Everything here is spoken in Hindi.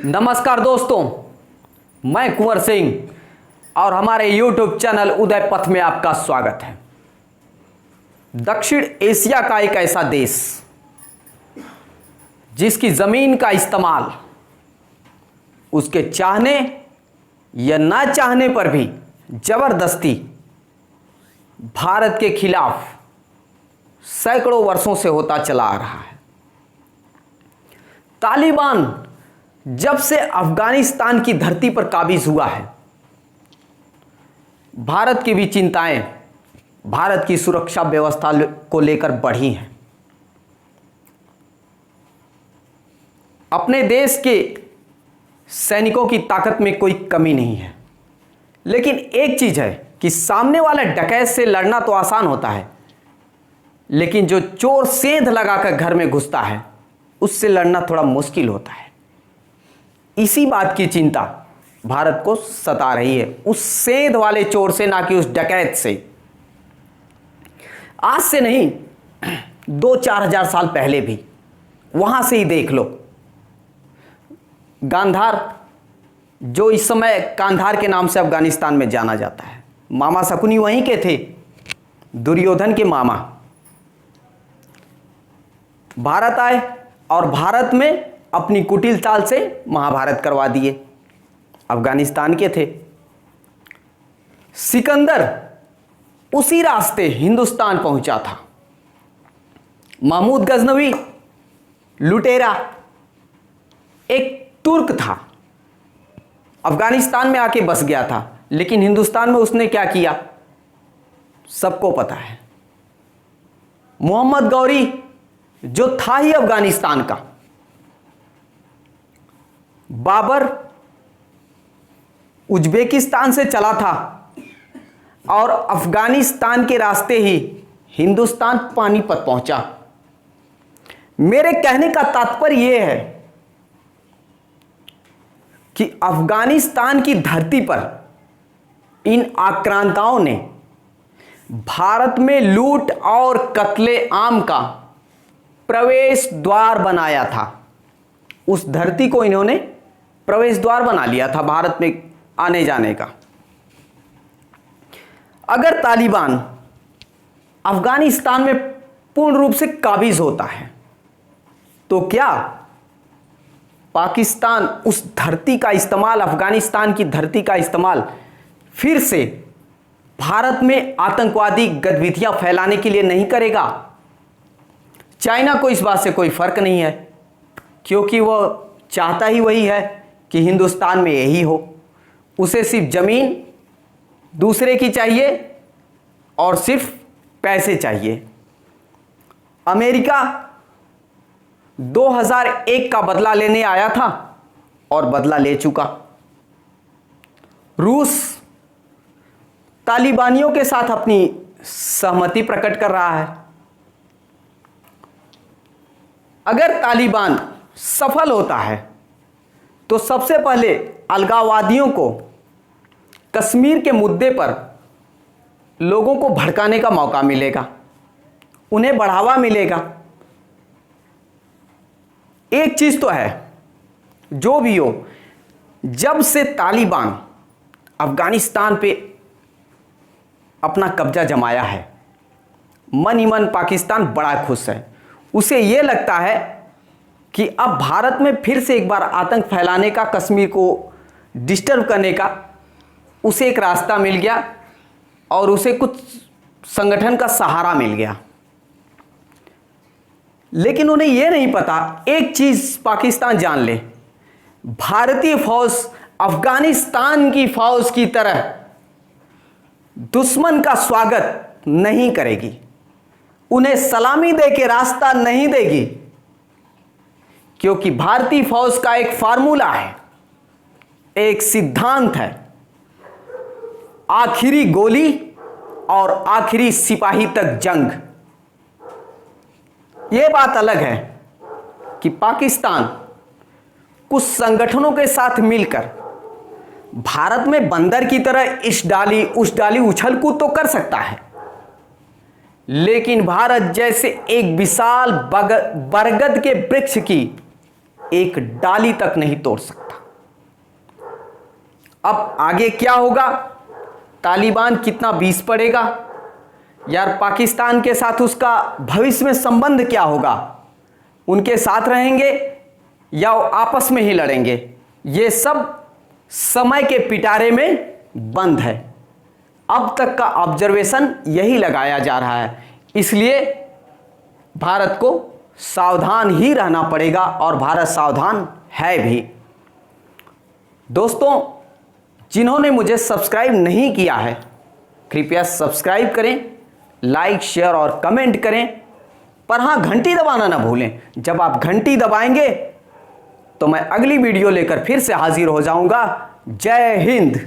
नमस्कार दोस्तों, मैं कुंवर सिंह और हमारे YouTube चैनल उदय पथ में आपका स्वागत है। दक्षिण एशिया का एक ऐसा देश जिसकी ज़मीन का इस्तेमाल उसके चाहने या ना चाहने पर भी ज़बरदस्ती भारत के खिलाफ सैकड़ों वर्षों से होता चला आ रहा है। तालिबान जब से अफगानिस्तान की धरती पर काबिज हुआ है, भारत की भी चिंताएं भारत की सुरक्षा व्यवस्था को लेकर बढ़ी हैं। अपने देश के सैनिकों की ताकत में कोई कमी नहीं है, लेकिन एक चीज है कि सामने वाले डकैत से लड़ना तो आसान होता है, लेकिन जो चोर सेंध लगाकर घर में घुसता है उससे लड़ना थोड़ा मुश्किल होता है। इसी बात की चिंता भारत को सता रही है, उस सेंध वाले चोर से, ना कि उस डकैत से। आज से नहीं, 2-4 हजार साल पहले भी वहां से ही देख लो। गांधार, जो इस समय कांधार के नाम से अफगानिस्तान में जाना जाता है, मामा शकुनी वहीं के थे, दुर्योधन के मामा। भारत आए और भारत में अपनी कुटिल चाल से महाभारत करवा दिए। अफगानिस्तान के थे। सिकंदर उसी रास्ते हिंदुस्तान पहुंचा था। महमूद गजनवी लुटेरा एक तुर्क था, अफगानिस्तान में आके बस गया था, लेकिन हिंदुस्तान में उसने क्या किया सबको पता है। मोहम्मद गौरी जो था ही अफगानिस्तान का, बाबर उज्बेकिस्तान से चला था और अफगानिस्तान के रास्ते ही हिंदुस्तान पानीपत पहुंचा। मेरे कहने का तात्पर्य यह है कि अफगानिस्तान की धरती पर इन आक्रांताओं ने भारत में लूट और कत्ले आम का प्रवेश द्वार बनाया था। उस धरती को इन्होंने प्रवेश द्वार बना लिया था भारत में आने जाने का। अगर तालिबान अफगानिस्तान में पूर्ण रूप से काबिज होता है तो क्या पाकिस्तान उस धरती का इस्तेमाल, अफगानिस्तान की धरती का इस्तेमाल फिर से भारत में आतंकवादी गतिविधियां फैलाने के लिए नहीं करेगा? चाइना को इस बात से कोई फर्क नहीं है, क्योंकि वह चाहता ही वही है कि हिंदुस्तान में यही हो। उसे सिर्फ ज़मीन दूसरे की चाहिए और सिर्फ पैसे चाहिए। अमेरिका 2001 का बदला लेने आया था और बदला ले चुका। रूस तालिबानियों के साथ अपनी सहमति प्रकट कर रहा है। अगर तालिबान सफल होता है तो सबसे पहले अलगाववादियों को कश्मीर के मुद्दे पर लोगों को भड़काने का मौका मिलेगा, उन्हें बढ़ावा मिलेगा। एक चीज तो है, जो भी हो, जब से तालिबान अफगानिस्तान पे अपना कब्जा जमाया है, मन ही मन पाकिस्तान बड़ा खुश है। उसे यह लगता है कि अब भारत में फिर से एक बार आतंक फैलाने का, कश्मीर को डिस्टर्ब करने का उसे एक रास्ता मिल गया और उसे कुछ संगठन का सहारा मिल गया। लेकिन उन्हें यह नहीं पता, एक चीज पाकिस्तान जान ले, भारतीय फौज अफगानिस्तान की फौज की तरह दुश्मन का स्वागत नहीं करेगी, उन्हें सलामी देके रास्ता नहीं देगी, क्योंकि भारतीय फौज का एक फार्मूला है, एक सिद्धांत है, आखिरी गोली और आखिरी सिपाही तक जंग। यह बात अलग है कि पाकिस्तान कुछ संगठनों के साथ मिलकर भारत में बंदर की तरह इस डाली उस डाली उछल कूद तो कर सकता है, लेकिन भारत जैसे एक विशाल बरगद के वृक्ष की एक डाली तक नहीं तोड़ सकता। अब आगे क्या होगा, तालिबान कितना बीस पड़ेगा यार, पाकिस्तान के साथ उसका भविष्य में संबंध क्या होगा, उनके साथ रहेंगे या आपस में ही लड़ेंगे, ये सब समय के पिटारे में बंद है। अब तक का ऑब्जर्वेशन यही लगाया जा रहा है, इसलिए भारत को सावधान ही रहना पड़ेगा और भारत सावधान है भी। दोस्तों, जिन्होंने मुझे सब्सक्राइब नहीं किया है कृपया सब्सक्राइब करें, लाइक शेयर और कमेंट करें, पर हाँ घंटी दबाना ना भूलें। जब आप घंटी दबाएंगे तो मैं अगली वीडियो लेकर फिर से हाजिर हो जाऊंगा। जय हिंद।